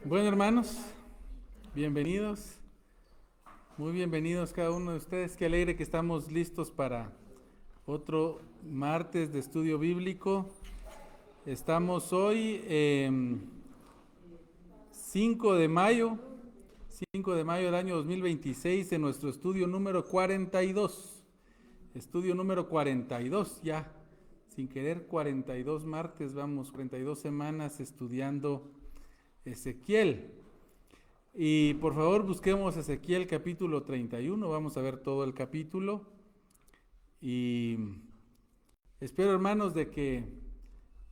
Bueno, hermanos, bienvenidos, muy bienvenidos cada uno de ustedes. Qué alegre que estamos listos para otro martes de estudio bíblico. Estamos hoy 5 de mayo, 5 de mayo del año 2026 en nuestro estudio número 42. Estudio número 42 ya, sin querer 42 martes, vamos, 42 semanas estudiando Ezequiel. Y por favor busquemos Ezequiel capítulo 31, vamos a ver todo el capítulo. Y espero, hermanos, de que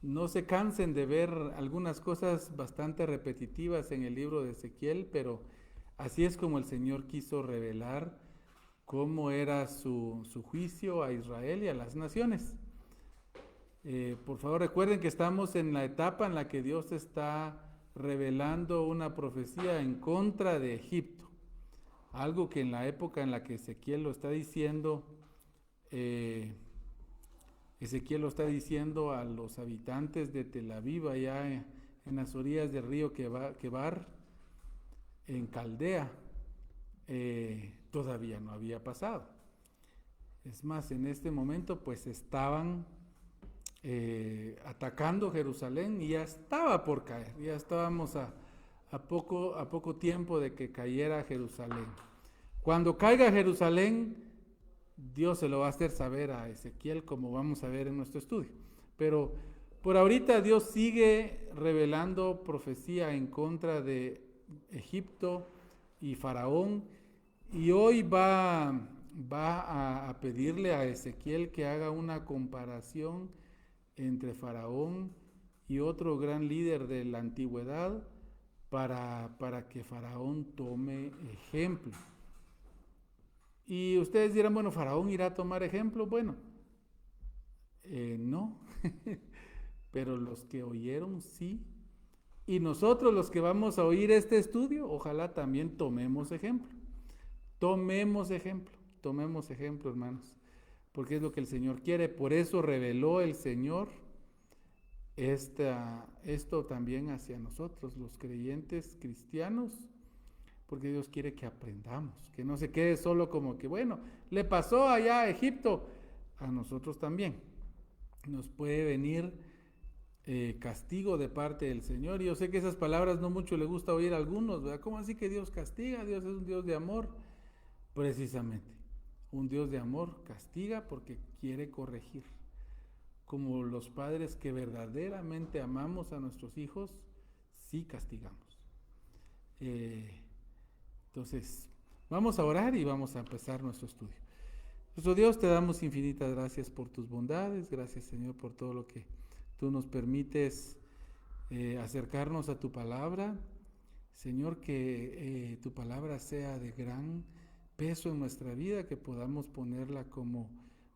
no se cansen de ver algunas cosas bastante repetitivas en el libro de Ezequiel, pero así es como el Señor quiso revelar cómo era su juicio a Israel y a las naciones. Por favor recuerden que estamos en la etapa en la que Dios está revelando una profecía en contra de Egipto. Algo que en la época en la que Ezequiel lo está diciendo, Ezequiel lo está diciendo a los habitantes de Tel Aviv, allá en las orillas del río Quebar, en Caldea, todavía no había pasado. Es más, en este momento pues estaban atacando Jerusalén y ya estaba por caer, ya estábamos a poco tiempo de que cayera Jerusalén. Cuando caiga Jerusalén, Dios se lo va a hacer saber a Ezequiel, como vamos a ver en nuestro estudio. Pero por ahorita Dios sigue revelando profecía en contra de Egipto y Faraón, y hoy va a pedirle a Ezequiel que haga una comparación entre Faraón y otro gran líder de la antigüedad para que Faraón tome ejemplo. Y ustedes dirán, bueno, ¿Faraón irá a tomar ejemplo? Bueno, no, pero los que oyeron sí. Y nosotros los que vamos a oír este estudio, ojalá también tomemos ejemplo. Tomemos ejemplo, hermanos, porque es lo que el Señor quiere. Por eso reveló el Señor esto también hacia nosotros, los creyentes cristianos, porque Dios quiere que aprendamos, que no se quede solo como que, bueno, le pasó allá a Egipto, a nosotros también. Nos puede venir castigo de parte del Señor. Y yo sé que esas palabras no mucho le gusta oír a algunos, ¿verdad? ¿Cómo así que Dios castiga? Dios es un Dios de amor. Precisamente, un Dios de amor castiga porque quiere corregir. Como los padres que verdaderamente amamos a nuestros hijos, sí castigamos. Entonces, vamos a orar y vamos a empezar nuestro estudio. Nuestro Dios, te damos infinitas gracias por tus bondades, gracias Señor por todo lo que tú nos permites acercarnos a tu palabra. Señor, que tu palabra sea de gran peso en nuestra vida, que podamos ponerla como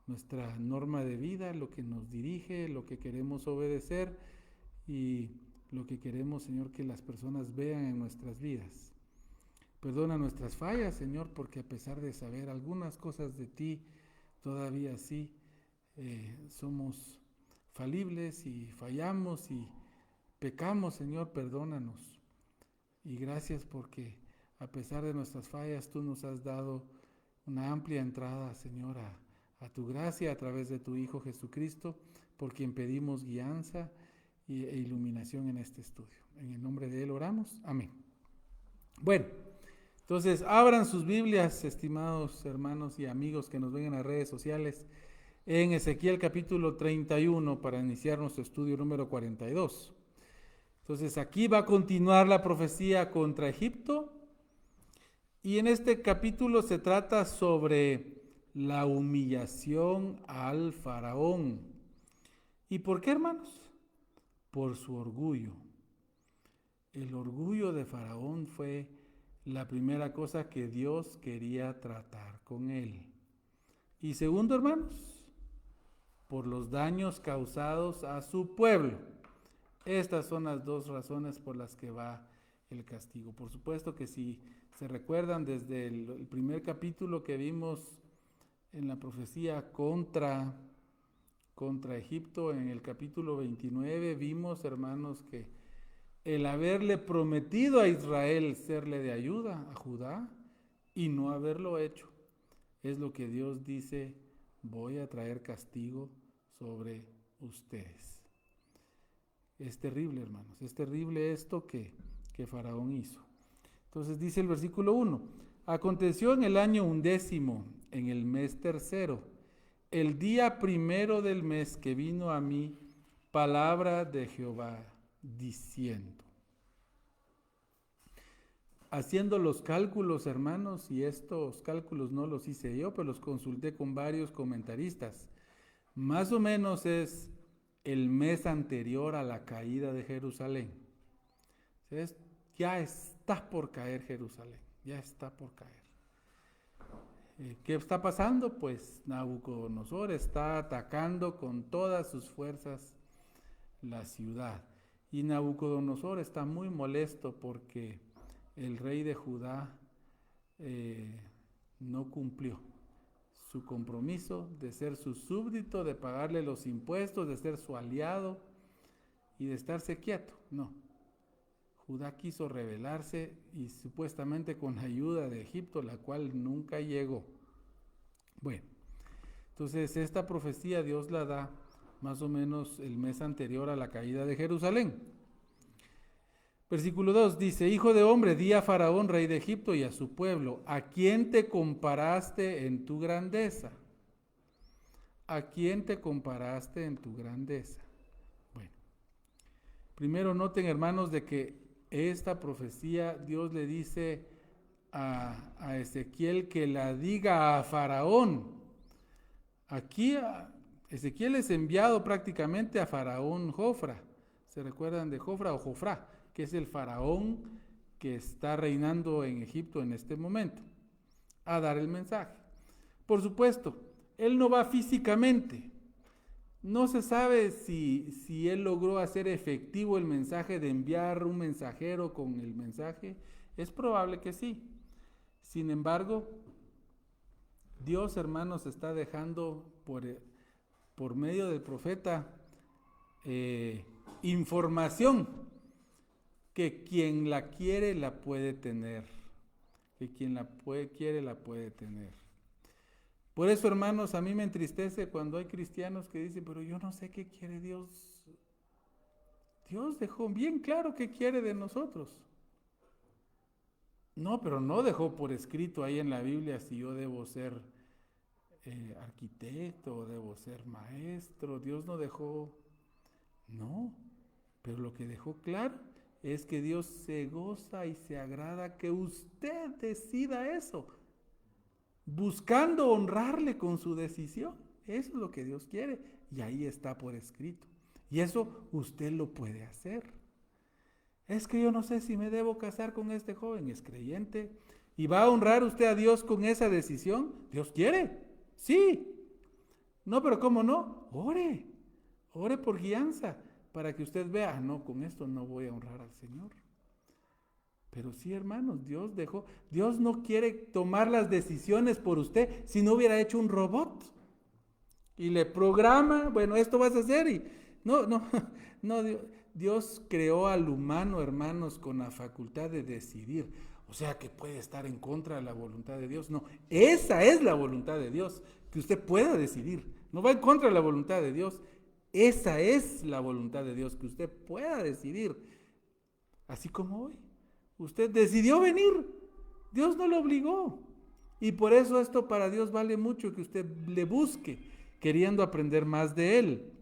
nuestra norma de vida, lo que nos dirige, lo que queremos obedecer y lo que queremos, Señor, que las personas vean en nuestras vidas. Perdona nuestras fallas, Señor, porque a pesar de saber algunas cosas de ti, todavía sí somos falibles y fallamos y pecamos, Señor, perdónanos. Y gracias porque a pesar de nuestras fallas, tú nos has dado una amplia entrada, Señor, a tu gracia a través de tu Hijo Jesucristo, por quien pedimos guianza e iluminación en este estudio. En el nombre de Él oramos. Amén. Bueno, entonces abran sus Biblias, estimados hermanos y amigos que nos ven en las redes sociales, en Ezequiel capítulo 31 para iniciar nuestro estudio número 42. Entonces aquí va a continuar la profecía contra Egipto y en este capítulo se trata sobre la humillación al faraón. ¿Y por qué, hermanos? Por su orgullo. El orgullo de Faraón fue la primera cosa que Dios quería tratar con él. Y segundo, hermanos, por los daños causados a su pueblo. Estas son las dos razones por las que va el castigo. Por supuesto que si se recuerdan desde el primer capítulo que vimos en la profecía contra Egipto, en el capítulo 29, vimos, hermanos, que el haberle prometido a Israel serle de ayuda a Judá y no haberlo hecho, es lo que Dios dice: voy a traer castigo sobre ustedes. Es terrible, hermanos, es terrible esto que Faraón hizo. Entonces dice el versículo 1: aconteció en el año 11, en el mes 3, el día 1 del mes, que vino a mí palabra de Jehová, diciendo. Haciendo los cálculos, hermanos, y estos cálculos no los hice yo, pero los consulté con varios comentaristas. Más o menos es el mes anterior a la caída de Jerusalén. Entonces, ya está por caer Jerusalén, ya está por caer. ¿Qué está pasando? Pues Nabucodonosor está atacando con todas sus fuerzas la ciudad. Y Nabucodonosor está muy molesto porque el rey de Judá no cumplió su compromiso de ser su súbdito, de pagarle los impuestos, de ser su aliado y de estarse quieto. No. Judá quiso rebelarse y supuestamente con ayuda de Egipto, la cual nunca llegó. Bueno, entonces esta profecía Dios la da más o menos el mes anterior a la caída de Jerusalén. Versículo 2 dice: hijo de hombre, di a Faraón, rey de Egipto, y a su pueblo: ¿a quién te comparaste en tu grandeza? ¿A quién te comparaste en tu grandeza? Bueno, primero noten, hermanos, de que esta profecía Dios le dice a Ezequiel que la diga a Faraón. Aquí Ezequiel es enviado prácticamente a Faraón Jofra. ¿Se recuerdan de Jofra o Jofra? Que es el faraón que está reinando en Egipto en este momento, a dar el mensaje. Por supuesto, él no va físicamente. No se sabe si él logró hacer efectivo el mensaje de enviar un mensajero con el mensaje. Es probable que sí. Sin embargo, Dios, hermanos, está dejando por medio del profeta información que quien la quiere la puede tener, que quien quiere la puede tener. Por eso, hermanos, a mí me entristece cuando hay cristianos que dicen: pero yo no sé qué quiere Dios. Dios dejó bien claro qué quiere de nosotros. No, pero no dejó por escrito ahí en la Biblia si yo debo ser arquitecto o debo ser maestro. Dios no dejó, no, pero lo que dejó claro es que Dios se goza y se agrada que usted decida eso, buscando honrarle con su decisión. Eso es lo que Dios quiere y ahí está por escrito. Y eso usted lo puede hacer. Es que yo no sé si me debo casar con este joven. ¿Es creyente? ¿Y va a honrar usted a Dios con esa decisión? Dios quiere, sí. No, pero ¿cómo no? Ore por guianza, para que usted vea: no, con esto no voy a honrar al Señor. Pero sí, hermanos, Dios no quiere tomar las decisiones por usted. Si no hubiera hecho un robot y le programa: bueno, esto vas a hacer, y no, Dios creó al humano, hermanos, con la facultad de decidir. O sea, que puede estar en contra de la voluntad de Dios. No, esa es la voluntad de Dios, que usted pueda decidir. No va en contra de la voluntad de Dios. Esa es la voluntad de Dios, que usted pueda decidir. Así como hoy. Usted decidió venir. Dios no lo obligó. Y por eso esto para Dios vale mucho, que usted le busque, queriendo aprender más de Él.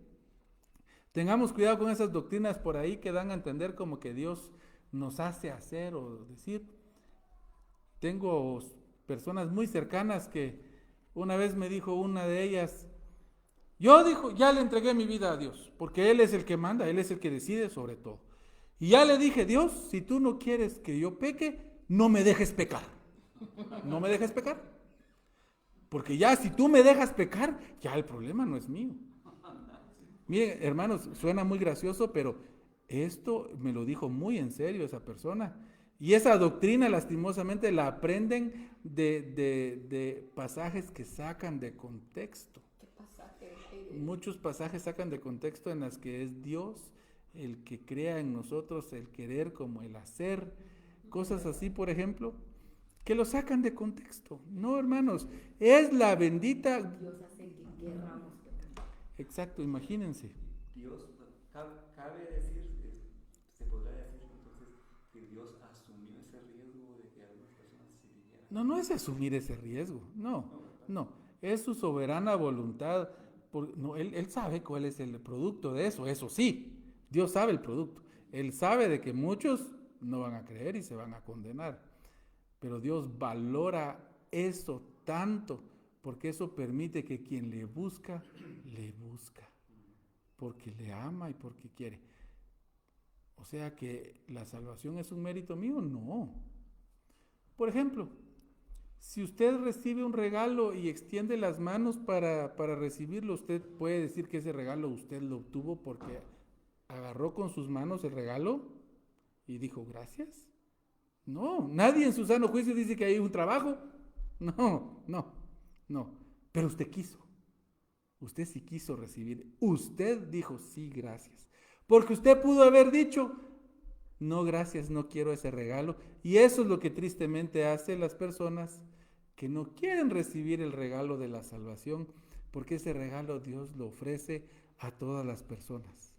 Tengamos cuidado con esas doctrinas por ahí que dan a entender como que Dios nos hace hacer o decir. Tengo personas muy cercanas que una vez me dijo una de ellas: ya le entregué mi vida a Dios, porque Él es el que manda, Él es el que decide sobre todo. Y ya le dije: Dios, si tú no quieres que yo peque, no me dejes pecar. No me dejes pecar. Porque ya si tú me dejas pecar, ya el problema no es mío. Miren, hermanos, suena muy gracioso, pero esto me lo dijo muy en serio esa persona. Y esa doctrina, lastimosamente, la aprenden de pasajes que sacan de contexto. ¿Qué pasaje? Muchos pasajes sacan de contexto en las que es Dios el que crea en nosotros el querer como el hacer, cosas así, por ejemplo, que lo sacan de contexto. No, hermanos, es la bendita... Dios hace que querramos pecar. Exacto, imagínense. Dios, cabe decir, se podrá decir entonces que Dios asumió ese riesgo de que algunas personas se vinieran. No, no es asumir ese riesgo, no, es su soberana voluntad. No, él sabe cuál es el producto de eso sí, Dios sabe el producto. Él sabe de que muchos no van a creer y se van a condenar, pero Dios valora eso tanto, porque eso permite que quien le busca, porque le ama y porque quiere. O sea que la salvación es un mérito mío, no. Por ejemplo, si usted recibe un regalo y extiende las manos para recibirlo, usted puede decir que ese regalo usted lo obtuvo porque agarró con sus manos el regalo y dijo gracias. No, nadie en su sano juicio dice que hay un trabajo. No. Pero usted quiso. Usted sí quiso recibir. Usted dijo sí, gracias. Porque usted pudo haber dicho, no, gracias, no quiero ese regalo. Y eso es lo que tristemente hace las personas que no quieren recibir el regalo de la salvación, porque ese regalo Dios lo ofrece a todas las personas.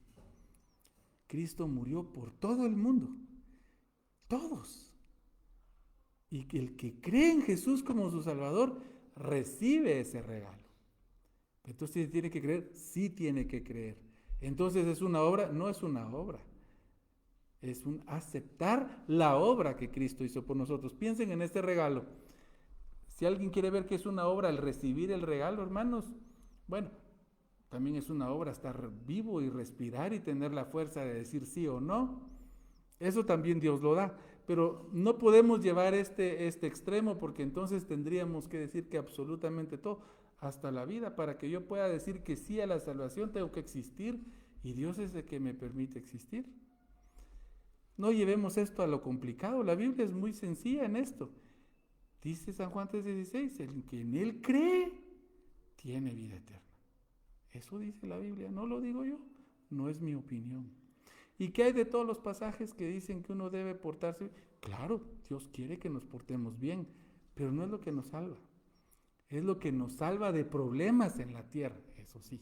Cristo murió por todo el mundo, todos. Y el que cree en Jesús como su Salvador recibe ese regalo. Entonces tiene que creer, sí tiene que creer. Entonces es una obra, no es una obra. Es un aceptar la obra que Cristo hizo por nosotros. Piensen en este regalo. Si alguien quiere ver que es una obra el recibir el regalo, hermanos, bueno, también es una obra estar vivo y respirar y tener la fuerza de decir sí o no. Eso también Dios lo da. Pero no podemos llevar este extremo, porque entonces tendríamos que decir que absolutamente todo, hasta la vida, para que yo pueda decir que sí a la salvación tengo que existir y Dios es el que me permite existir. No llevemos esto a lo complicado, la Biblia es muy sencilla en esto. Dice San Juan 3:16, el que en él cree tiene vida eterna. Eso dice la Biblia, no lo digo yo, no es mi opinión. ¿Y qué hay de todos los pasajes que dicen que uno debe portarse? Claro, Dios quiere que nos portemos bien, pero no es lo que nos salva. Es lo que nos salva de problemas en la tierra, eso sí.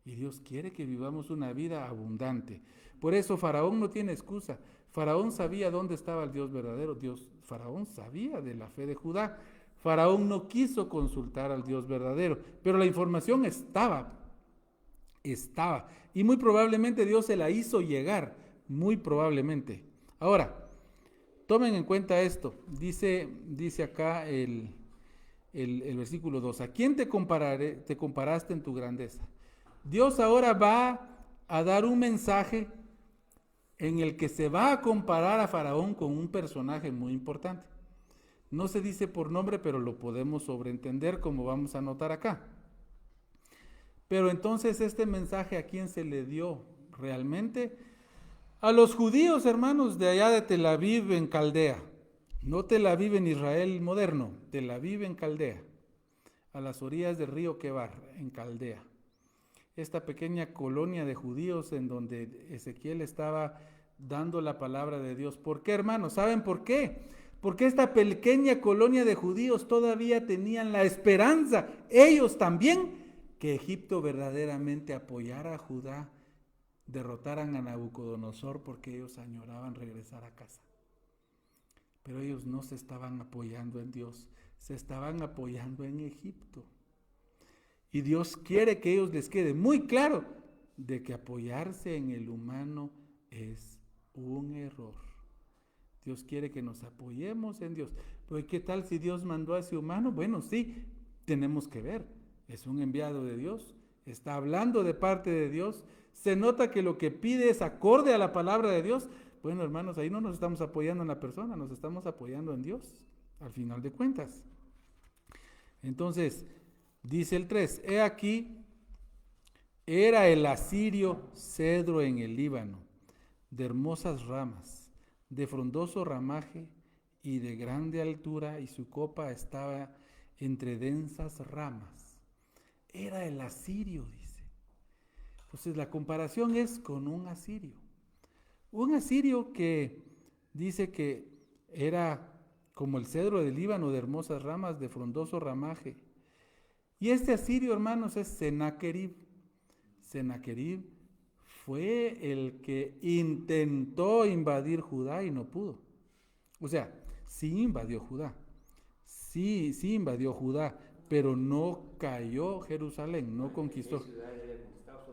Y Dios quiere que vivamos una vida abundante. Por eso Faraón no tiene excusa. Faraón sabía dónde estaba el Dios verdadero. Faraón sabía de la fe de Judá. Faraón no quiso consultar al Dios verdadero, pero la información estaba. Y muy probablemente Dios se la hizo llegar, muy probablemente. Ahora, tomen en cuenta esto. Dice acá el versículo 2. ¿A quién te comparaste en tu grandeza? Dios ahora va a dar un mensaje en el que se va a comparar a Faraón con un personaje muy importante. No se dice por nombre, pero lo podemos sobreentender, como vamos a notar acá. Pero entonces este mensaje, ¿a quién se le dio realmente? A los judíos, hermanos, de allá de Tel Aviv en Caldea. No Tel Aviv en Israel moderno, Tel Aviv en Caldea, a las orillas del río Quebar, en Caldea. Esta pequeña colonia de judíos en donde Ezequiel estaba dando la palabra de Dios. ¿Por qué, hermanos? ¿Saben por qué? Porque esta pequeña colonia de judíos todavía tenían la esperanza, ellos también, que Egipto verdaderamente apoyara a Judá, derrotaran a Nabucodonosor, porque ellos añoraban regresar a casa. Pero ellos no se estaban apoyando en Dios, se estaban apoyando en Egipto. Y Dios quiere que ellos les quede muy claro de que apoyarse en el humano es un error. Dios quiere que nos apoyemos en Dios. Pero ¿qué tal si Dios mandó a ese humano? Bueno, sí, tenemos que ver. Es un enviado de Dios, está hablando de parte de Dios. Se nota que lo que pide es acorde a la palabra de Dios. Bueno, hermanos, ahí no nos estamos apoyando en la persona, nos estamos apoyando en Dios, al final de cuentas. Entonces, dice el 3, he aquí, era el asirio cedro en el Líbano, de hermosas ramas, de frondoso ramaje y de grande altura, y su copa estaba entre densas ramas. Era el asirio, dice. Entonces la comparación es con un asirio. Un asirio que dice que era como el cedro del Líbano, de hermosas ramas, de frondoso ramaje. Y este asirio, hermanos, es Sennacherib. Sennacherib fue el que intentó invadir Judá y no pudo. O sea, sí invadió Judá, sí invadió Judá, pero no cayó Jerusalén, no conquistó.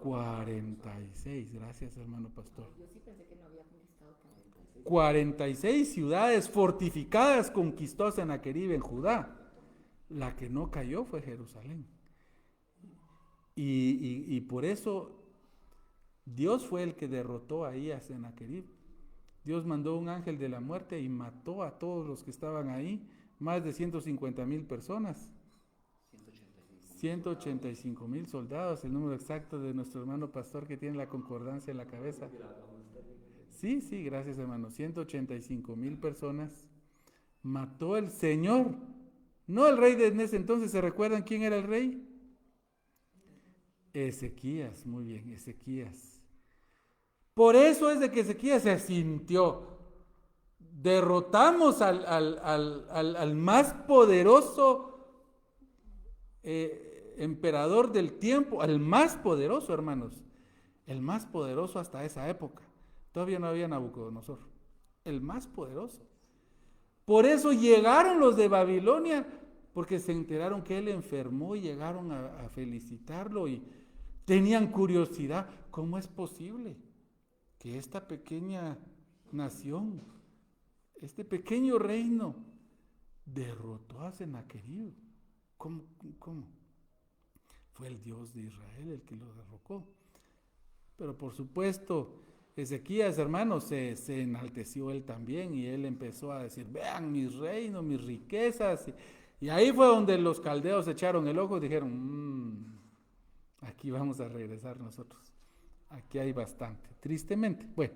46, gracias hermano pastor. Yo sí pensé que no había conquistado 46. 46 ciudades fortificadas conquistó Sennacherib en Judá. La que no cayó fue Jerusalén. Y por eso Dios fue el que derrotó ahí a Sennacherib. Dios mandó un ángel de la muerte y mató a todos los que estaban ahí, más de 150,000 personas. 185,000 soldados, el número exacto de nuestro hermano pastor que tiene la concordancia en la cabeza. Sí, gracias hermano. 185,000 personas mató el Señor, no el rey de ese entonces. ¿Se recuerdan quién era el rey? Ezequías, muy bien, Ezequías. Por eso es de que Ezequías se sintió. Derrotamos al más poderoso emperador del tiempo, al más poderoso, hermanos, el más poderoso hasta esa época. Todavía no había Nabucodonosor, el más poderoso. Por eso llegaron los de Babilonia, porque se enteraron que él enfermó y llegaron a felicitarlo y tenían curiosidad. ¿Cómo es posible que esta pequeña nación, este pequeño reino, derrotó a Sennacherib? ¿Cómo? Fue el Dios de Israel el que lo derrocó. Pero por supuesto, Ezequías, hermanos, se enalteció él también y él empezó a decir, vean mis reinos, mis riquezas. Y ahí fue donde los caldeos echaron el ojo y dijeron, aquí vamos a regresar nosotros. Aquí hay bastante, tristemente. Bueno,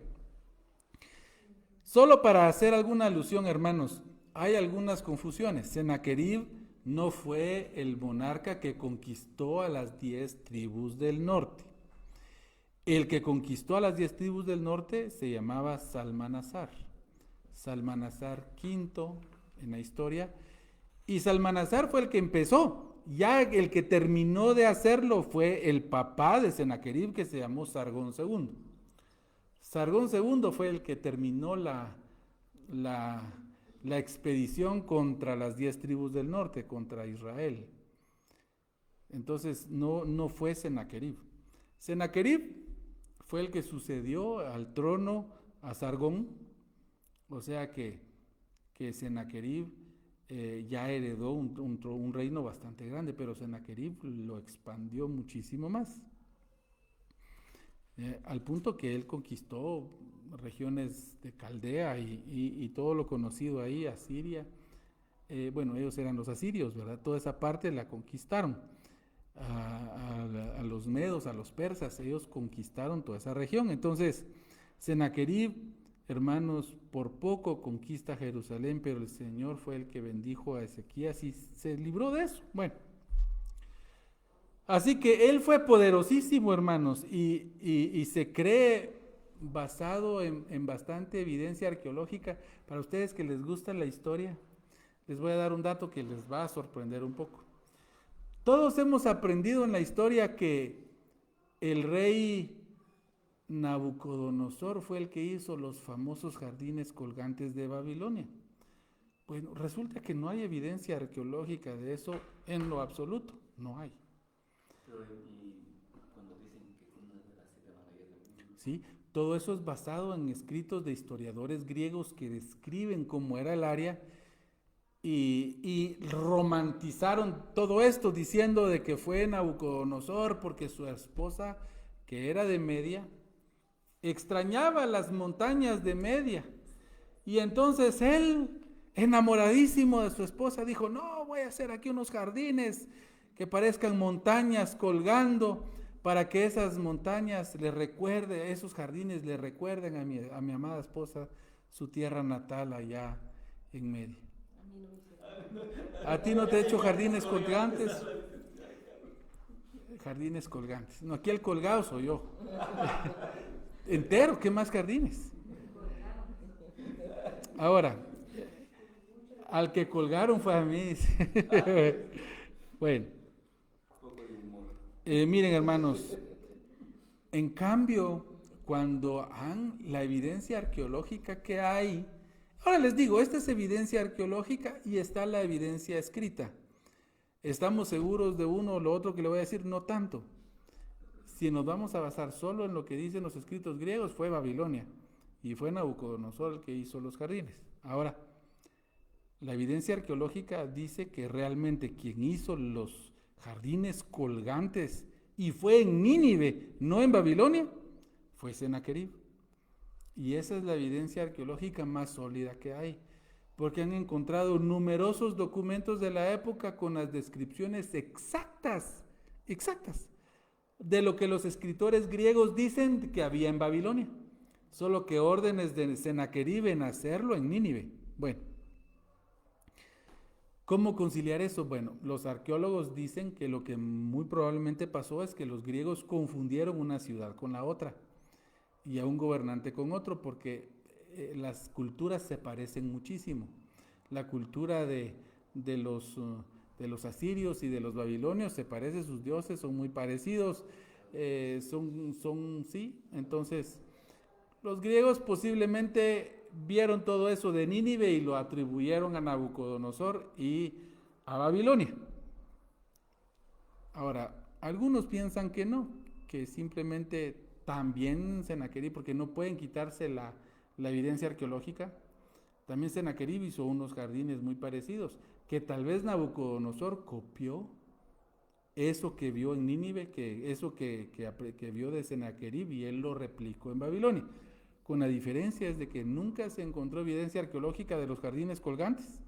solo para hacer alguna alusión, hermanos, hay algunas confusiones. Sennacherib no fue el monarca que conquistó a las 10 tribus del norte. El que conquistó a las 10 tribus del norte se llamaba Salmanasar. Salmanasar V en la historia. Y Salmanasar fue el que empezó. Ya el que terminó de hacerlo fue el papá de Sennacherib, que se llamó Sargón II. Sargón II fue el que terminó la expedición contra las 10 tribus del norte, contra Israel. Entonces no fue Sennacherib. Sennacherib fue el que sucedió al trono a Sargón, o sea que Sennacherib ya heredó un reino bastante grande, pero Sennacherib lo expandió muchísimo más, al punto que él conquistó regiones de Caldea y todo lo conocido ahí, Asiria. Bueno, ellos eran los asirios, ¿verdad? Toda esa parte la conquistaron. A los medos, a los persas, ellos conquistaron toda esa región. Entonces, Sennacherib, hermanos, por poco conquista Jerusalén, pero el Señor fue el que bendijo a Ezequías y se libró de eso. Bueno, así que él fue poderosísimo, hermanos, y se cree, basado en bastante evidencia arqueológica. Para ustedes que les gusta la historia, les voy a dar un dato que les va a sorprender un poco. Todos hemos aprendido en la historia que el rey Nabucodonosor fue el que hizo los famosos jardines colgantes de Babilonia. Bueno, resulta que no hay evidencia arqueológica de eso en lo absoluto, no hay. Pero y cuando dicen que fue una de las 7 maravillas del mundo. Sí, todo eso es basado en escritos de historiadores griegos que describen cómo era el área. Y romantizaron todo esto diciendo de que fue Nabucodonosor porque su esposa, que era de Media, extrañaba las montañas de Media. Y entonces él, enamoradísimo de su esposa, dijo, no, voy a hacer aquí unos jardines que parezcan montañas colgando, para que esas montañas le recuerden, esos jardines le recuerden a mi amada esposa su tierra natal allá en Media. ¿A ti no te he hecho jardines colgantes? jardines colgantes. No, aquí el colgado soy yo. Entero, ¿qué más jardines? Ahora, al que colgaron fue a mí. Bueno, miren hermanos, en cambio, cuando la evidencia arqueológica que hay, ahora les digo, esta es evidencia arqueológica y está la evidencia escrita. ¿Estamos seguros de uno o lo otro que le voy a decir? No tanto. Si nos vamos a basar solo en lo que dicen los escritos griegos, fue Babilonia y fue Nabucodonosor el que hizo los jardines. Ahora, la evidencia arqueológica dice que realmente quien hizo los jardines colgantes y fue en Nínive, no en Babilonia, fue Sennacherib. Y esa es la evidencia arqueológica más sólida que hay, porque han encontrado numerosos documentos de la época con las descripciones exactas de lo que los escritores griegos dicen que había en Babilonia, solo que órdenes de Sennacherib en hacerlo en Nínive. Bueno, ¿cómo conciliar eso? Bueno, los arqueólogos dicen que lo que muy probablemente pasó es que los griegos confundieron una ciudad con la otra y a un gobernante con otro, porque las culturas se parecen muchísimo. La cultura de los asirios y de los babilonios se parece, sus dioses son muy parecidos, sí. Entonces, los griegos posiblemente vieron todo eso de Nínive y lo atribuyeron a Nabucodonosor y a Babilonia. Ahora, algunos piensan que no, que simplemente también Sennacherib, porque no pueden quitarse la evidencia arqueológica, también Sennacherib hizo unos jardines muy parecidos, que tal vez Nabucodonosor copió eso que vio en Nínive, eso que vio de Sennacherib, y él lo replicó en Babilonia. Con la diferencia es de que nunca se encontró evidencia arqueológica de los jardines colgantes.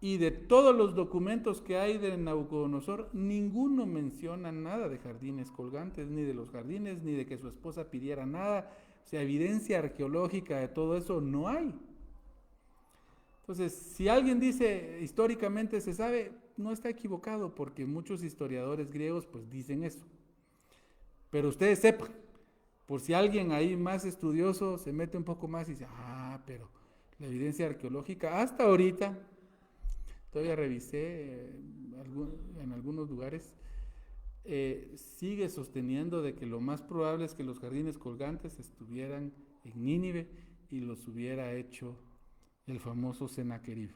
Y de todos los documentos que hay de Nabucodonosor, ninguno menciona nada de jardines colgantes, ni de los jardines, ni de que su esposa pidiera nada. O sea, evidencia arqueológica de todo eso no hay. Entonces, si alguien dice históricamente se sabe, no está equivocado, porque muchos historiadores griegos pues dicen eso. Pero ustedes sepan, por si alguien ahí más estudioso se mete un poco más y dice, pero la evidencia arqueológica hasta ahorita, todavía revisé en algunos lugares, sigue sosteniendo de que lo más probable es que los jardines colgantes estuvieran en Nínive y los hubiera hecho el famoso Sennacherib.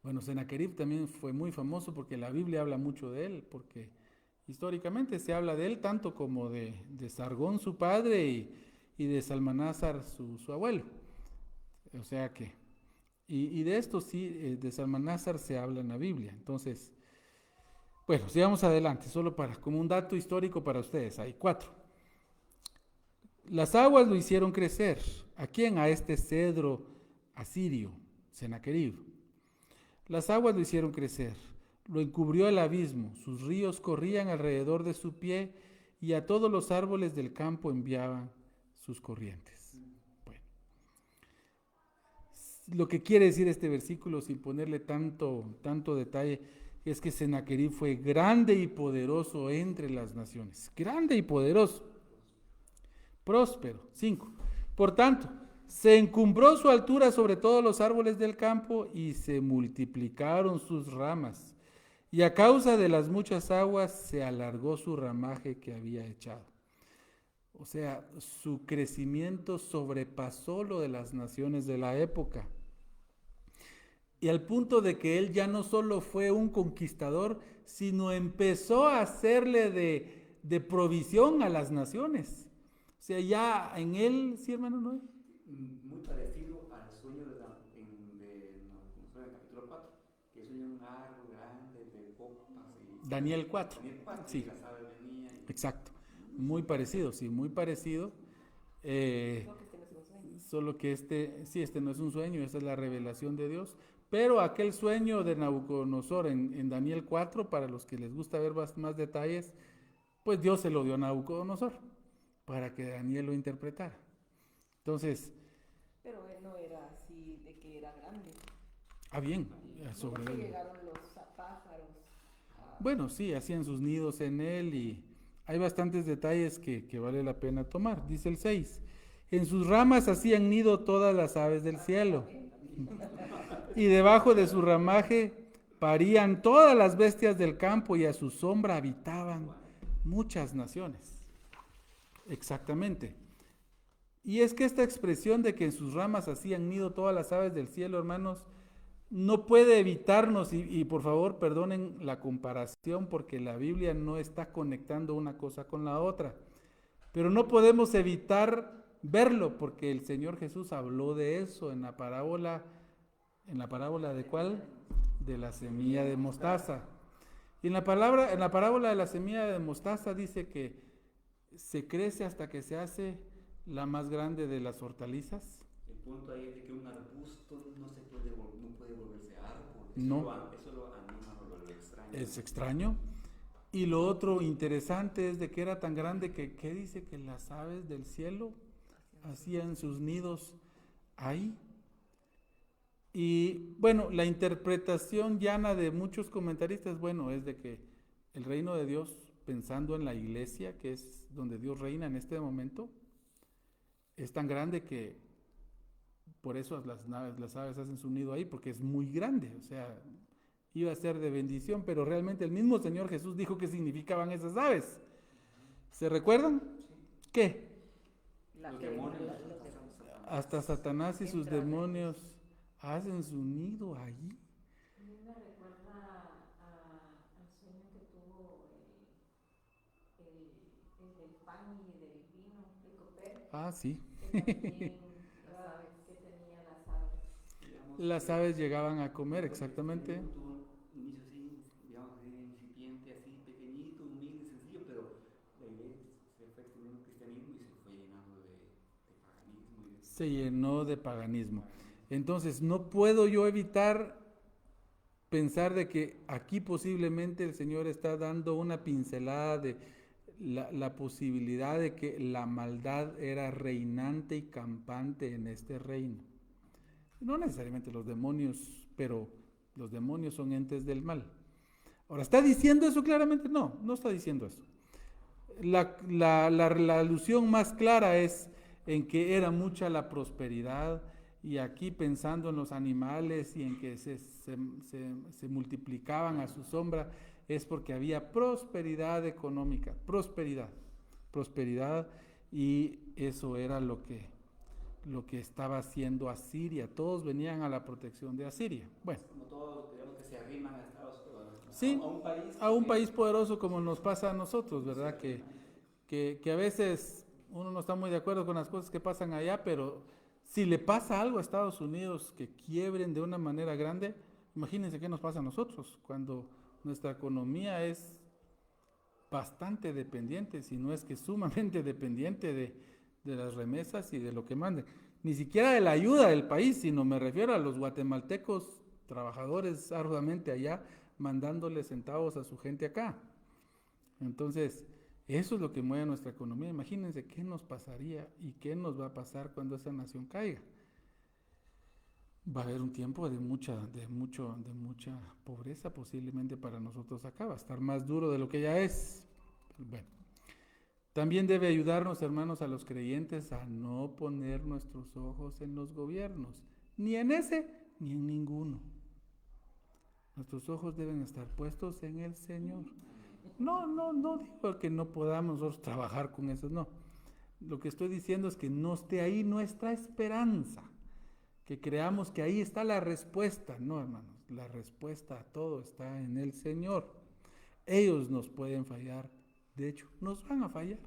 Bueno, Sennacherib también fue muy famoso porque la Biblia habla mucho de él, porque históricamente se habla de él tanto como de Sargón su padre y de Salmanásar su abuelo. O sea que, y de esto sí, de Salmanásar se habla en la Biblia. Entonces, bueno, sigamos adelante, solo como un dato histórico para ustedes, hay 4. Las aguas lo hicieron crecer. ¿A quién? A este cedro asirio, Sennacherib. Las aguas lo hicieron crecer, lo encubrió el abismo, sus ríos corrían alrededor de su pie y a todos los árboles del campo enviaban sus corrientes. Bueno, lo que quiere decir este versículo, sin ponerle tanto detalle, es que Sennacherib fue grande y poderoso entre las naciones. Grande y poderoso. Próspero. 5. Por tanto, se encumbró su altura sobre todos los árboles del campo y se multiplicaron sus ramas. Y a causa de las muchas aguas se alargó su ramaje que había echado. O sea, su crecimiento sobrepasó lo de las naciones de la época. Y al punto de que él ya no solo fue un conquistador, sino empezó a hacerle de provisión a las naciones. O sea, ya en él, ¿sí, hermano Noé? Muy parecido al sueño de Nabucodonosor en el capítulo 4, que sueña un árbol grande de copas. Daniel 4. Daniel 4, sí. Las aves venían. Exacto. Muy parecido, sí, muy parecido. Solo que este no es un sueño, esta es la revelación de Dios. Pero aquel sueño de Nabucodonosor en Daniel 4, para los que les gusta ver más detalles, pues Dios se lo dio a Nabucodonosor para que Daniel lo interpretara. Entonces... Pero él no era así de que era grande. bien, sobre él. Llegaron los pájaros. Bueno, sí, hacían sus nidos en él y hay bastantes detalles que vale la pena tomar. Dice el 6, en sus ramas hacían nido todas las aves del cielo y debajo de su ramaje parían todas las bestias del campo y a su sombra habitaban muchas naciones. Exactamente. Y es que esta expresión de que en sus ramas hacían nido todas las aves del cielo, hermanos, no puede evitarnos, y por favor perdonen la comparación porque la Biblia no está conectando una cosa con la otra, pero no podemos evitar verlo porque el Señor Jesús habló de eso en la parábola ¿de cuál? De la semilla de mostaza. Y en la parábola de la semilla de mostaza dice que se crece hasta que se hace la más grande de las hortalizas. El punto ahí es de que un arbusto no puede volverse árbol. No. Eso lo anima, lo extraño. Es extraño. Y lo otro interesante es de que era tan grande que, ¿qué dice? Que las aves del cielo hacían sus nidos ahí. Y bueno, la interpretación llana de muchos comentaristas, bueno, es de que el reino de Dios, pensando en la iglesia, que es donde Dios reina en este momento, es tan grande que por eso las aves hacen su nido ahí, porque es muy grande, o sea, iba a ser de bendición, pero realmente el mismo Señor Jesús dijo qué significaban esas aves. ¿Se recuerdan? ¿Qué? Los demonios. Hasta Satanás y sus demonios hacen su nido allí. A mí me recuerda al sueño que tuvo el del pan y del vino, el copero. Ah, sí. Que también que tenía las aves. Las aves llegaban a comer, exactamente. Tuvo un inicio así, digamos, así incipiente, así pequeñito, humilde, sencillo, pero la iglesia se fue extendiendo el cristianismo y se fue llenando de paganismo. Se llenó de paganismo. Entonces, no puedo yo evitar pensar de que aquí posiblemente el Señor está dando una pincelada de la posibilidad de que la maldad era reinante y campante en este reino. No necesariamente los demonios, pero los demonios son entes del mal. Ahora, ¿está diciendo eso claramente? No, no está diciendo eso. La alusión más clara es en que era mucha la prosperidad, y aquí pensando en los animales y en que se multiplicaban a su sombra, es porque había prosperidad económica, prosperidad, y eso era lo que estaba haciendo Asiria. Todos venían a la protección de Asiria. Bueno, como todos, digamos, que se arriman a Estados Unidos. Sí, a un país poderoso como nos pasa a nosotros, ¿verdad? Que a veces uno no está muy de acuerdo con las cosas que pasan allá, pero si le pasa algo a Estados Unidos que quiebren de una manera grande, imagínense qué nos pasa a nosotros, cuando nuestra economía es bastante dependiente, si no es que sumamente dependiente de las remesas y de lo que manden. Ni siquiera de la ayuda del país, sino me refiero a los guatemaltecos trabajadores arduamente allá, mandándole centavos a su gente acá. Entonces, eso es lo que mueve nuestra economía. Imagínense qué nos pasaría y qué nos va a pasar cuando esa nación caiga. Va a haber un tiempo de mucha pobreza posiblemente para nosotros acá. Va a estar más duro de lo que ya es. Bueno, también debe ayudarnos, hermanos, a los creyentes a no poner nuestros ojos en los gobiernos, ni en ese ni en ninguno. Nuestros ojos deben estar puestos en el Señor. No digo que no podamos nosotros trabajar con eso, no. Lo que estoy diciendo es que no esté ahí nuestra esperanza, que creamos que ahí está la respuesta. No, hermanos, la respuesta a todo está en el Señor. Ellos nos pueden fallar, de hecho, nos van a fallar.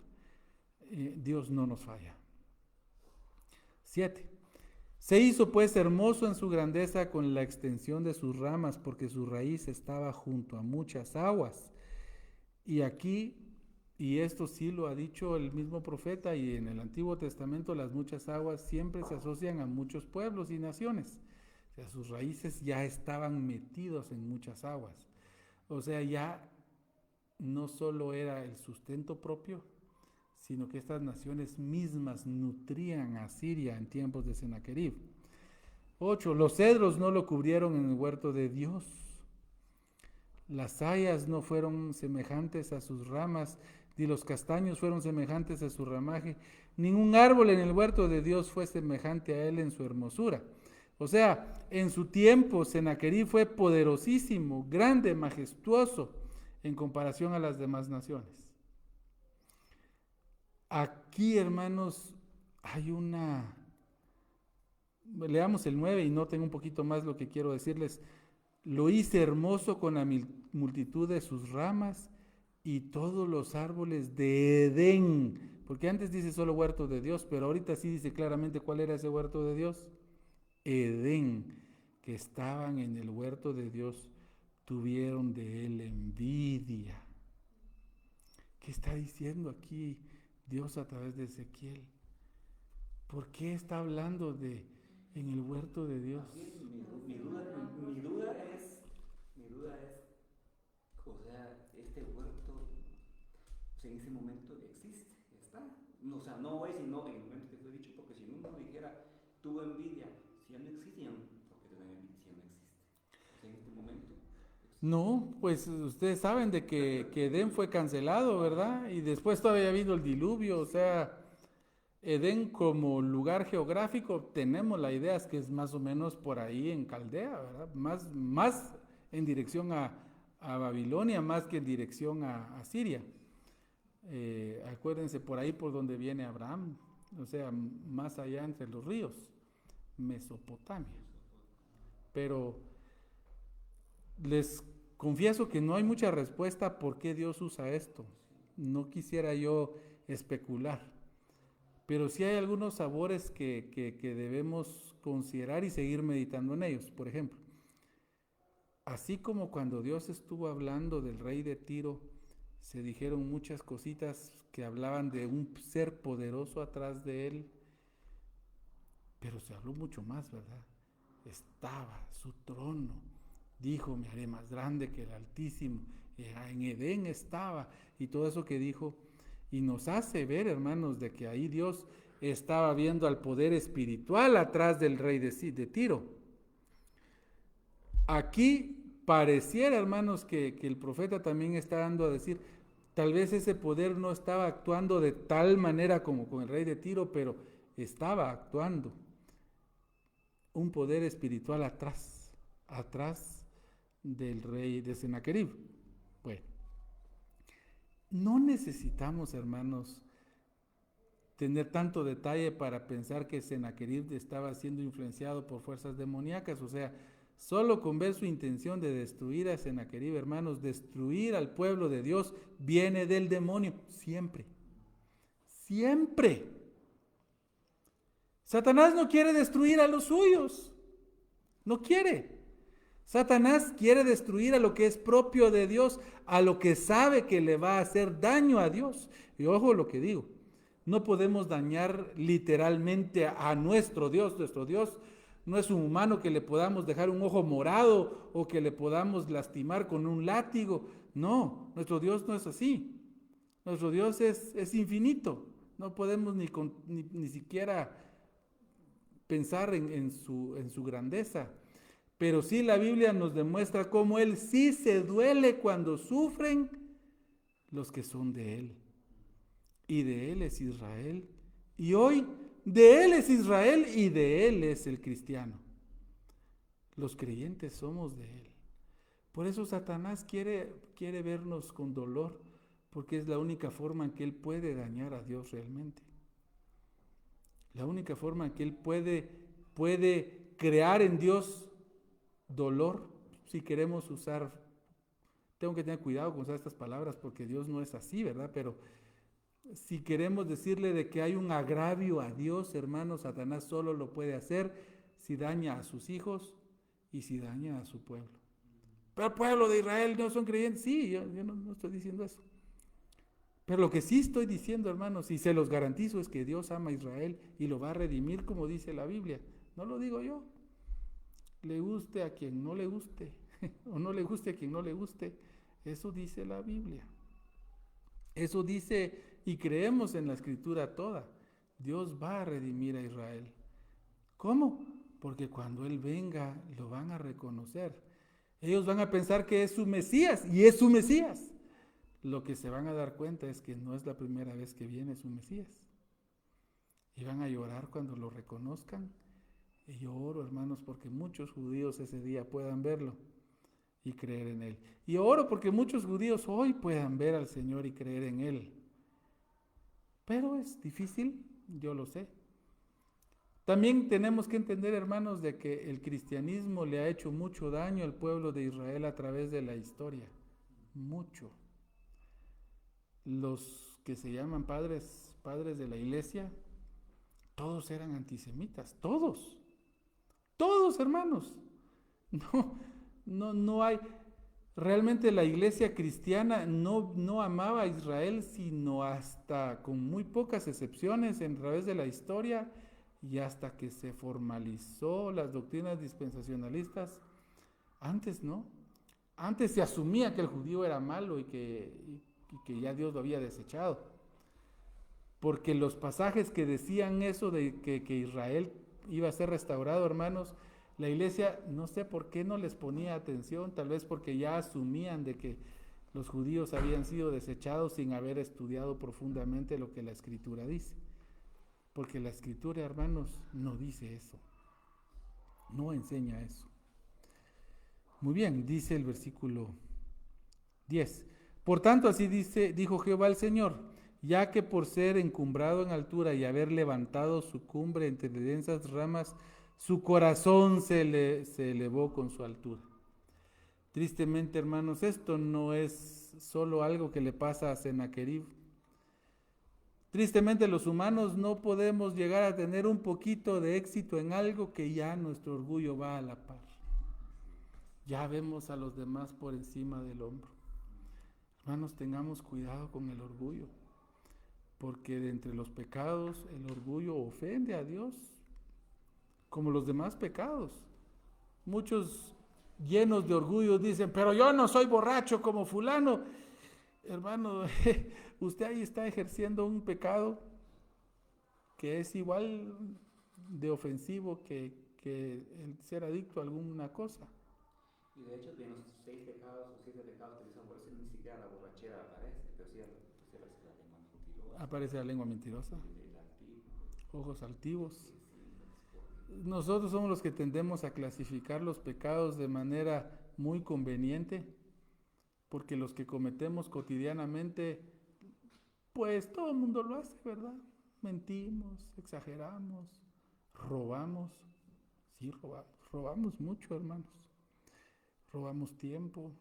Dios no nos falla. 7. Se hizo pues hermoso en su grandeza con la extensión de sus ramas, porque su raíz estaba junto a muchas aguas. Y aquí, y esto sí lo ha dicho el mismo profeta, y en el Antiguo Testamento las muchas aguas siempre se asocian a muchos pueblos y naciones. O sea, sus raíces ya estaban metidos en muchas aguas. O sea, ya no solo era el sustento propio, sino que estas naciones mismas nutrían a Siria en tiempos de Sennacherib. 8. Los cedros no lo cubrieron en el huerto de Dios. Las hayas no fueron semejantes a sus ramas, ni los castaños fueron semejantes a su ramaje. Ningún árbol en el huerto de Dios fue semejante a él en su hermosura. O sea, en su tiempo Sennacherib fue poderosísimo, grande, majestuoso en comparación a las demás naciones. Aquí, hermanos, hay una... Leamos el 9 y noten un poquito más lo que quiero decirles. Lo hice hermoso con la multitud de sus ramas y todos los árboles de Edén. Porque antes dice solo huerto de Dios, pero ahorita sí dice claramente cuál era ese huerto de Dios. Edén, que estaban en el huerto de Dios, tuvieron de él envidia. ¿Qué está diciendo aquí Dios a través de Ezequiel? ¿Por qué está hablando de en el huerto de Dios? Mi duda es, o sea, este huerto, en ese momento existe, está. O sea, no hoy, sino en el momento que fue dicho, porque si uno dijera, tuvo envidia, si ya no existían, ¿por qué tener envidia si ya no existe? O sea, en este momento. No, pues ustedes saben de que Edén fue cancelado, ¿verdad? Y después todavía vino el diluvio, o sea, Edén como lugar geográfico, tenemos la idea es que es más o menos por ahí en Caldea, ¿verdad? Más en dirección a Babilonia, más que en dirección a Siria. Acuérdense por ahí por donde viene Abraham, o sea, más allá entre los ríos, Mesopotamia. Pero les confieso que no hay mucha respuesta por qué Dios usa esto. No quisiera yo especular. Pero sí hay algunos sabores que debemos considerar y seguir meditando en ellos. Por ejemplo, así como cuando Dios estuvo hablando del rey de Tiro, se dijeron muchas cositas que hablaban de un ser poderoso atrás de él, pero se habló mucho más, ¿verdad? Estaba su trono, dijo, me haré más grande que el Altísimo, en Edén estaba, y todo eso que dijo, y nos hace ver, hermanos, de que ahí Dios estaba viendo al poder espiritual atrás del rey de Tiro. Aquí pareciera, hermanos, que el profeta también está dando a decir, tal vez ese poder no estaba actuando de tal manera como con el rey de Tiro, pero estaba actuando un poder espiritual atrás del rey de Sennacherib. Bueno, no necesitamos, hermanos, tener tanto detalle para pensar que Sennacherib estaba siendo influenciado por fuerzas demoníacas, o sea, solo con ver su intención de destruir a Sennacherib, hermanos, destruir al pueblo de Dios viene del demonio, siempre, siempre. Satanás no quiere destruir a los suyos, no quiere. Satanás quiere destruir a lo que es propio de Dios, a lo que sabe que le va a hacer daño a Dios. Y ojo lo que digo, no podemos dañar literalmente a nuestro Dios. Nuestro Dios no es un humano que le podamos dejar un ojo morado o que le podamos lastimar con un látigo. No, nuestro Dios no es así. Nuestro Dios es infinito. No podemos ni siquiera pensar en su grandeza. Pero sí la Biblia nos demuestra cómo Él sí se duele cuando sufren los que son de Él. Y de Él es Israel. Y hoy de Él es Israel y de Él es el cristiano. Los creyentes somos de Él. Por eso Satanás quiere vernos con dolor, porque es la única forma en que Él puede dañar a Dios realmente. La única forma en que Él puede crear en Dios dolor, si queremos usar, tengo que tener cuidado con usar estas palabras porque Dios no es así, ¿verdad? Pero si queremos decirle de que hay un agravio a Dios, hermanos, Satanás solo lo puede hacer si daña a sus hijos y si daña a su pueblo. Pero el pueblo de Israel no son creyentes, sí, yo no estoy diciendo eso. Pero lo que sí estoy diciendo, hermanos, y se los garantizo, es que Dios ama a Israel y lo va a redimir como dice la Biblia. No lo digo yo. Le guste a quien no le guste, o no le guste a quien no le guste. Eso dice la Biblia. Eso dice, y creemos en la Escritura toda. Dios va a redimir a Israel. ¿Cómo? Porque cuando Él venga, lo van a reconocer. Ellos van a pensar que es su Mesías, y es su Mesías. Lo que se van a dar cuenta es que no es la primera vez que viene su Mesías. Y van a llorar cuando lo reconozcan. Y yo oro, hermanos, porque muchos judíos ese día puedan verlo y creer en Él. Y oro porque muchos judíos hoy puedan ver al Señor y creer en Él. Pero es difícil, yo lo sé. También tenemos que entender, hermanos, de que el cristianismo le ha hecho mucho daño al pueblo de Israel a través de la historia. Mucho. Los que se llaman padres de la iglesia, todos eran antisemitas, todos, hermanos. No hay, realmente la iglesia cristiana no amaba a Israel, sino hasta con muy pocas excepciones a través de la historia y hasta que se formalizó las doctrinas dispensacionalistas. Antes no, antes se asumía que el judío era malo y que ya Dios lo había desechado. Porque los pasajes que decían eso de que Israel iba a ser restaurado, hermanos, la iglesia no sé por qué no les ponía atención, tal vez porque ya asumían de que los judíos habían sido desechados sin haber estudiado profundamente lo que la Escritura dice. Porque la Escritura, hermanos, no dice eso, no enseña eso. Muy bien, dice el versículo 10. Por tanto, así dijo Jehová el Señor, ya que por ser encumbrado en altura y haber levantado su cumbre entre densas ramas, su corazón se elevó con su altura. Tristemente, hermanos, esto no es solo algo que le pasa a Sennacherib. Tristemente, los humanos no podemos llegar a tener un poquito de éxito en algo que ya nuestro orgullo va a la par. Ya vemos a los demás por encima del hombro. Hermanos, tengamos cuidado con el orgullo, porque de entre los pecados el orgullo ofende a Dios, como los demás pecados. Muchos llenos de orgullo dicen, pero yo no soy borracho como fulano. Hermano, usted ahí está ejerciendo un pecado que es igual de ofensivo que el ser adicto a alguna cosa. Y de hecho, de los 6 pecados o 7 pecados que dicen, por eso ni siquiera la borrachera aparece, pero sí aparece la lengua mentirosa. Aparece la lengua mentirosa. El altivo. Ojos altivos. Nosotros somos los que tendemos a clasificar los pecados de manera muy conveniente, porque los que cometemos cotidianamente, pues todo el mundo lo hace, ¿verdad? Mentimos, exageramos, robamos. Sí, robamos mucho, hermanos. Robamos tiempo,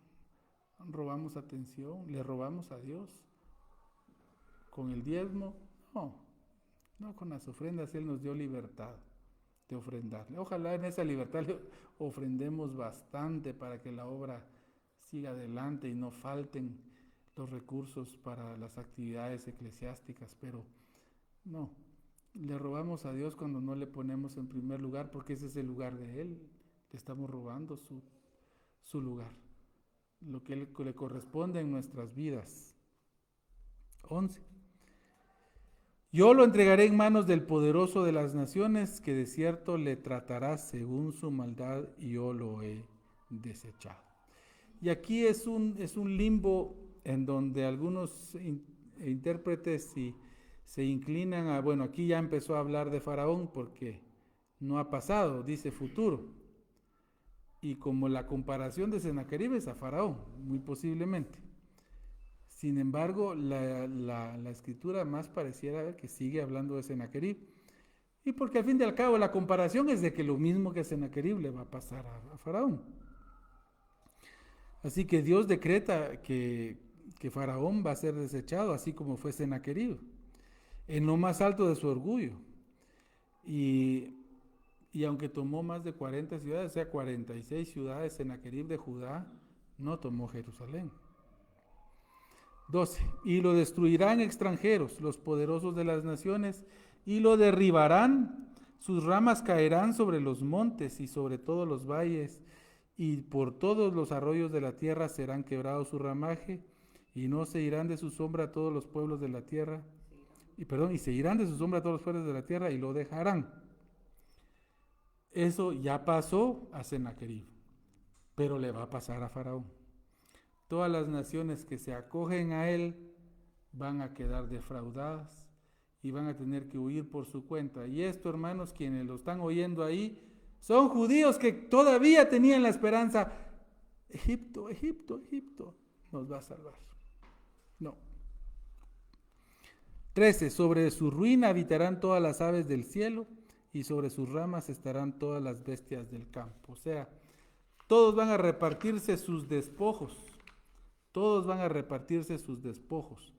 robamos atención, le robamos a Dios. Con el diezmo, no con las ofrendas, Él nos dio libertad de ofrendarle. Ojalá en esa libertad le ofrendemos bastante para que la obra siga adelante y no falten los recursos para las actividades eclesiásticas, pero no, le robamos a Dios cuando no le ponemos en primer lugar, porque ese es el lugar de Él. Le estamos robando su lugar, lo que le corresponde en nuestras vidas. 11. Yo lo entregaré en manos del poderoso de las naciones, que de cierto le tratará según su maldad, y yo lo he desechado. Y aquí es un limbo en donde algunos intérpretes se inclinan a, bueno, aquí ya empezó a hablar de Faraón porque no ha pasado, dice futuro. Y como la comparación de Sennacherib es a Faraón, muy posiblemente. Sin embargo, la escritura más pareciera ver que sigue hablando de Sennacherib. Y porque al fin y al cabo la comparación es de que lo mismo que a Sennacherib le va a pasar a Faraón. Así que Dios decreta que Faraón va a ser desechado, así como fue Sennacherib, en lo más alto de su orgullo. Y aunque tomó más de 40 ciudades, o sea, 46 ciudades, Sennacherib de Judá no tomó Jerusalén. 12. Y lo destruirán extranjeros, los poderosos de las naciones, y lo derribarán. Sus ramas caerán sobre los montes y sobre todos los valles, y por todos los arroyos de la tierra serán quebrados su ramaje, y no se irán de su sombra todos los pueblos de la tierra, y se irán de su sombra todos los pueblos de la tierra, y lo dejarán. Eso ya pasó a Sennacherib. pero le va a pasar a Faraón. Todas las naciones que se acogen a él van a quedar defraudadas y van a tener que huir por su cuenta. Y esto, hermanos, quienes lo están oyendo ahí, son judíos que todavía tenían la esperanza. Egipto, Egipto, Egipto nos va a salvar. No. 13. Sobre su ruina habitarán todas las aves del cielo y sobre sus ramas estarán todas las bestias del campo. O sea, todos van a repartirse sus despojos. Todos van a repartirse sus despojos.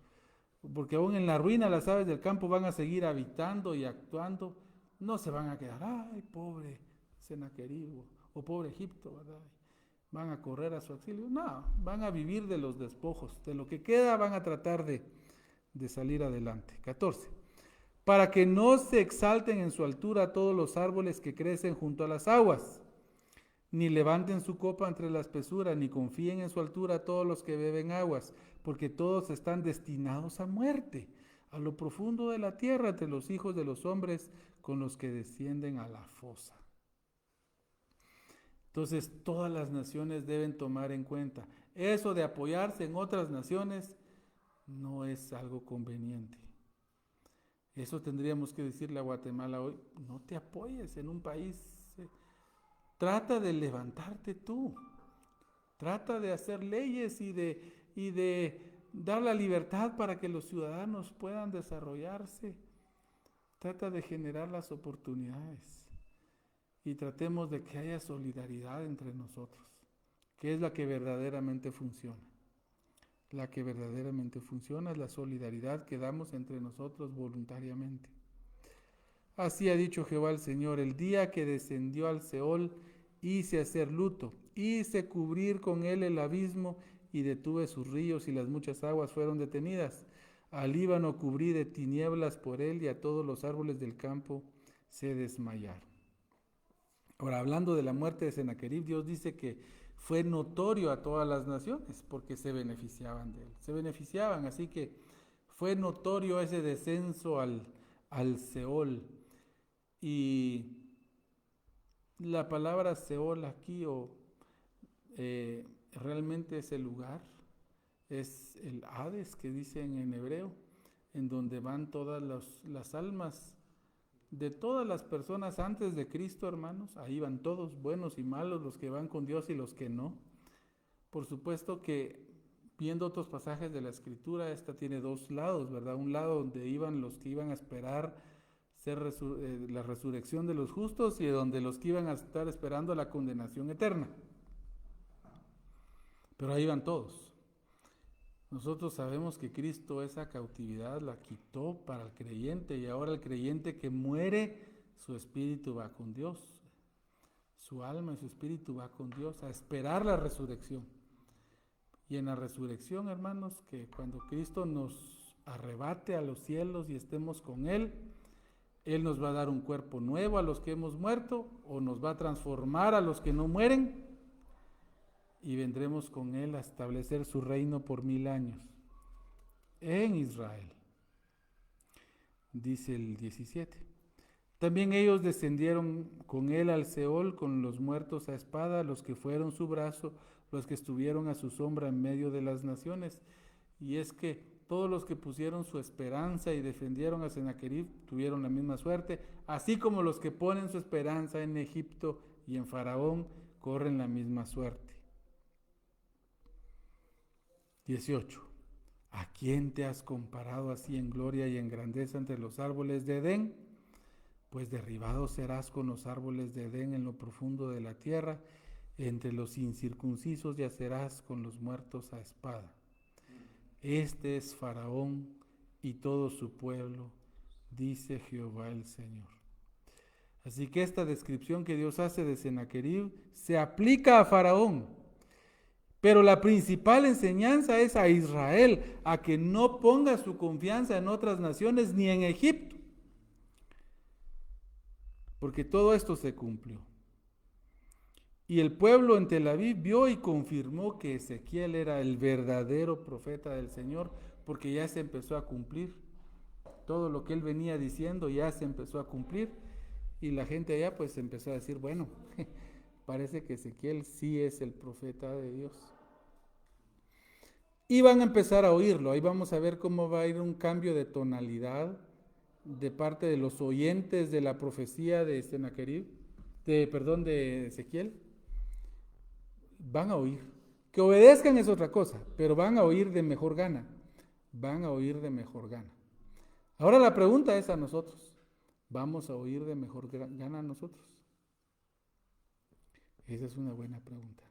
Porque aún en la ruina las aves del campo van a seguir habitando y actuando. No se van a quedar, ay, pobre Sennacherib o pobre Egipto, ¿verdad? Van a correr a su auxilio. No, van a vivir de los despojos. De lo que queda van a tratar de salir adelante. 14. Para que no se exalten en su altura todos los árboles que crecen junto a las aguas, ni levanten su copa entre la espesura, ni confíen en su altura todos los que beben aguas, porque todos están destinados a muerte, a lo profundo de la tierra, entre los hijos de los hombres con los que descienden a la fosa. Entonces, todas las naciones deben tomar en cuenta. Eso de apoyarse en otras naciones no es algo conveniente. Eso tendríamos que decirle a Guatemala hoy, no te apoyes en un país. Trata de levantarte tú. Trata de hacer leyes y de dar la libertad para que los ciudadanos puedan desarrollarse. Trata de generar las oportunidades. Y tratemos de que haya solidaridad entre nosotros, que es la que verdaderamente funciona. La que verdaderamente funciona es la solidaridad que damos entre nosotros voluntariamente. Así ha dicho Jehová el Señor: el día que descendió al Seol, hice hacer luto, hice cubrir con él el abismo, y detuve sus ríos, y las muchas aguas fueron detenidas. Al Líbano cubrí de tinieblas por él, y a todos los árboles del campo se desmayaron. Ahora, hablando de la muerte de Sennacherib, Dios dice que fue notorio a todas las naciones porque se beneficiaban de él. Se beneficiaban, así que fue notorio ese descenso al Seol. Y la palabra Seol aquí, realmente es el lugar, es el Hades que dicen en hebreo, en donde van todas las almas de todas las personas antes de Cristo, hermanos. Ahí van todos, buenos y malos, los que van con Dios y los que no. Por supuesto que, viendo otros pasajes de la Escritura, esta tiene dos lados, ¿verdad? Un lado donde iban los que iban a esperar la resurrección de los justos, y donde los que iban a estar esperando la condenación eterna. Pero ahí van todos. Nosotros sabemos que Cristo esa cautividad la quitó para el creyente, y ahora el creyente que muere, su espíritu va con Dios. Su alma y su espíritu va con Dios a esperar la resurrección. Y en la resurrección, hermanos, que cuando Cristo nos arrebate a los cielos y estemos con Él, Él nos va a dar un cuerpo nuevo a los que hemos muerto, o nos va a transformar a los que no mueren, y vendremos con Él a establecer su reino por 1000 años en Israel. Dice el 17. También ellos descendieron con Él al Seol, con los muertos a espada, los que fueron su brazo, los que estuvieron a su sombra en medio de las naciones. Y es que todos los que pusieron su esperanza y defendieron a Sennacherib tuvieron la misma suerte, así como los que ponen su esperanza en Egipto y en Faraón corren la misma suerte. 18. ¿A quién te has comparado así en gloria y en grandeza entre los árboles de Edén? Pues derribado serás con los árboles de Edén en lo profundo de la tierra, entre los incircuncisos yacerás con los muertos a espada. Este es Faraón y todo su pueblo, dice Jehová el Señor. Así que esta descripción que Dios hace de Sennacherib se aplica a Faraón. Pero la principal enseñanza es a Israel, a que no ponga su confianza en otras naciones ni en Egipto. Porque todo esto se cumplió. Y el pueblo en Tel Aviv vio y confirmó que Ezequiel era el verdadero profeta del Señor, porque ya se empezó a cumplir. Todo lo que él venía diciendo ya se empezó a cumplir. Y la gente allá pues empezó a decir, bueno, parece que Ezequiel sí es el profeta de Dios. Y van a empezar a oírlo. Ahí vamos a ver cómo va a ir un cambio de tonalidad de parte de los oyentes de la profecía de Sennacherib, de Ezequiel. Van a oír. Que obedezcan es otra cosa, pero van a oír de mejor gana. Van a oír de mejor gana. Ahora la pregunta es a nosotros. ¿Vamos a oír de mejor gana nosotros? Esa es una buena pregunta.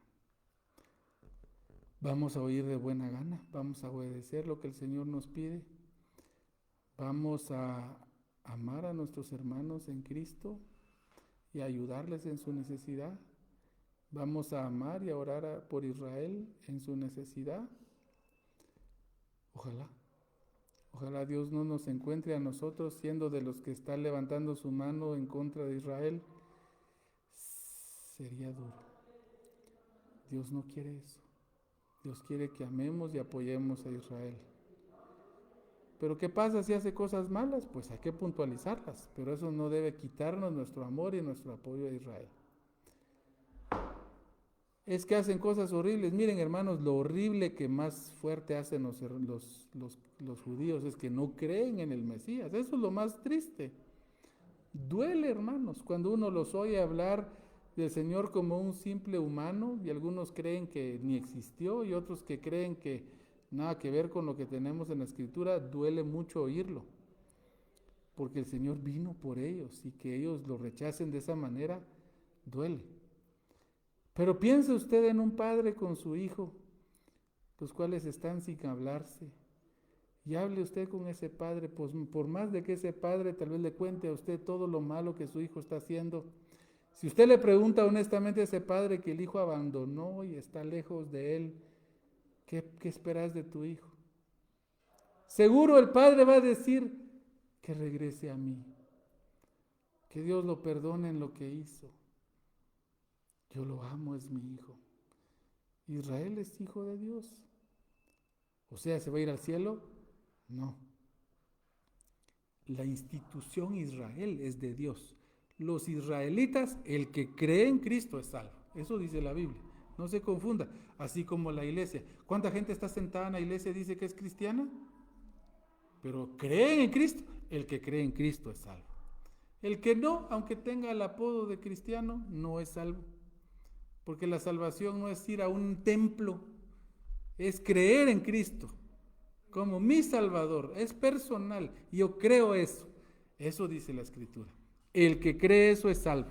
¿Vamos a oír de buena gana? ¿Vamos a obedecer lo que el Señor nos pide? ¿Vamos a amar a nuestros hermanos en Cristo y ayudarles en su necesidad? ¿Vamos a amar y a orar por Israel en su necesidad? Ojalá. Ojalá Dios no nos encuentre a nosotros siendo de los que están levantando su mano en contra de Israel. Sería duro. Dios no quiere eso. Dios quiere que amemos y apoyemos a Israel. Pero ¿qué pasa si hace cosas malas? Pues hay que puntualizarlas, pero eso no debe quitarnos nuestro amor y nuestro apoyo a Israel. Es que hacen cosas horribles. Miren, hermanos, lo horrible que más fuerte hacen los judíos es que no creen en el Mesías. Eso es lo más triste. Duele, hermanos, cuando uno los oye hablar del Señor como un simple humano, y algunos creen que ni existió y otros que creen que nada que ver con lo que tenemos en la Escritura. Duele mucho oírlo, porque el Señor vino por ellos, y que ellos lo rechacen de esa manera duele. Pero piense usted en un padre con su hijo, los cuales están sin hablarse, y hable usted con ese padre, pues por más de que ese padre tal vez le cuente a usted todo lo malo que su hijo está haciendo. Si usted le pregunta honestamente a ese padre que el hijo abandonó y está lejos de él, ¿qué esperas de tu hijo? Seguro el padre va a decir que regrese a mí, que Dios lo perdone en lo que hizo. Yo lo amo, es mi hijo. Israel es hijo de Dios. O sea, ¿se va a ir al cielo? No. La institución Israel es de Dios. Los israelitas, el que cree en Cristo es salvo. Eso dice la Biblia. No se confunda. Así como la iglesia. ¿Cuánta gente está sentada en la iglesia y dice que es cristiana? Pero creen en Cristo. El que cree en Cristo es salvo. El que no, aunque tenga el apodo de cristiano, no es salvo. Porque la salvación no es ir a un templo, es creer en Cristo como mi Salvador, es personal. Yo creo eso. Eso dice la Escritura. El que cree eso es salvo.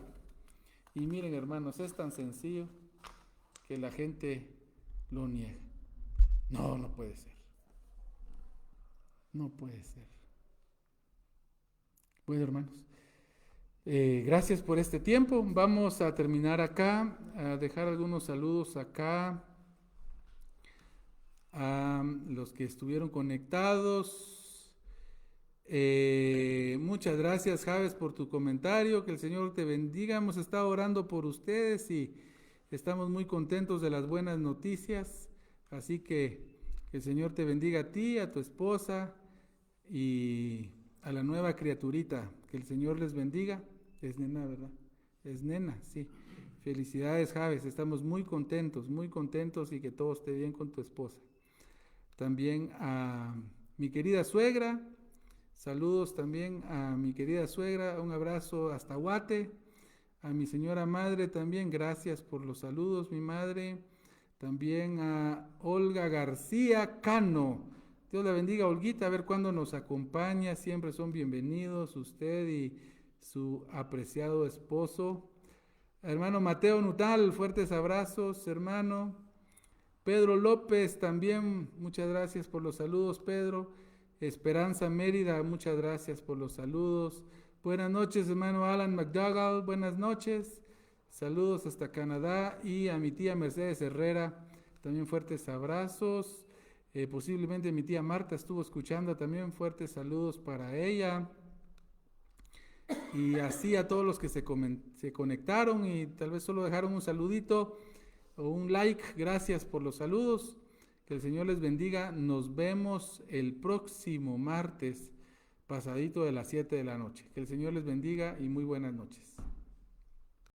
Y miren, hermanos, es tan sencillo que la gente lo niega. No, no puede ser. No puede ser. Bueno, hermanos, gracias por este tiempo. Vamos a terminar acá, a dejar algunos saludos acá a los que estuvieron conectados. Muchas gracias, Javes, por tu comentario. Que el Señor te bendiga. Hemos estado orando por ustedes y estamos muy contentos de las buenas noticias. Así que el Señor te bendiga a ti, a tu esposa y a la nueva criaturita. Que el Señor les bendiga. Es nena, ¿verdad? Es nena, sí. Felicidades, Javes. Estamos muy contentos y que todo esté bien con tu esposa. También a mi querida suegra. Saludos también a mi querida suegra. Un abrazo hasta Guate. A mi señora madre también. Gracias por los saludos, mi madre. También a Olga García Cano. Dios la bendiga, Olguita. A ver cuándo nos acompaña. Siempre son bienvenidos usted y su apreciado esposo. Hermano Mateo Nutal, fuertes abrazos, hermano. Pedro López también, muchas gracias por los saludos, Pedro. Esperanza Mérida, muchas gracias por los saludos. Buenas noches, hermano Alan McDougall, buenas noches. Saludos hasta Canadá. Y a mi tía Mercedes Herrera, también fuertes abrazos. Posiblemente mi tía Marta estuvo escuchando también, fuertes saludos para ella. Y así a todos los que se conectaron y tal vez solo dejaron un saludito o un like, gracias por los saludos. Que el Señor les bendiga. Nos vemos el próximo martes, pasadito de las 7 de la noche. Que el Señor les bendiga y muy buenas noches.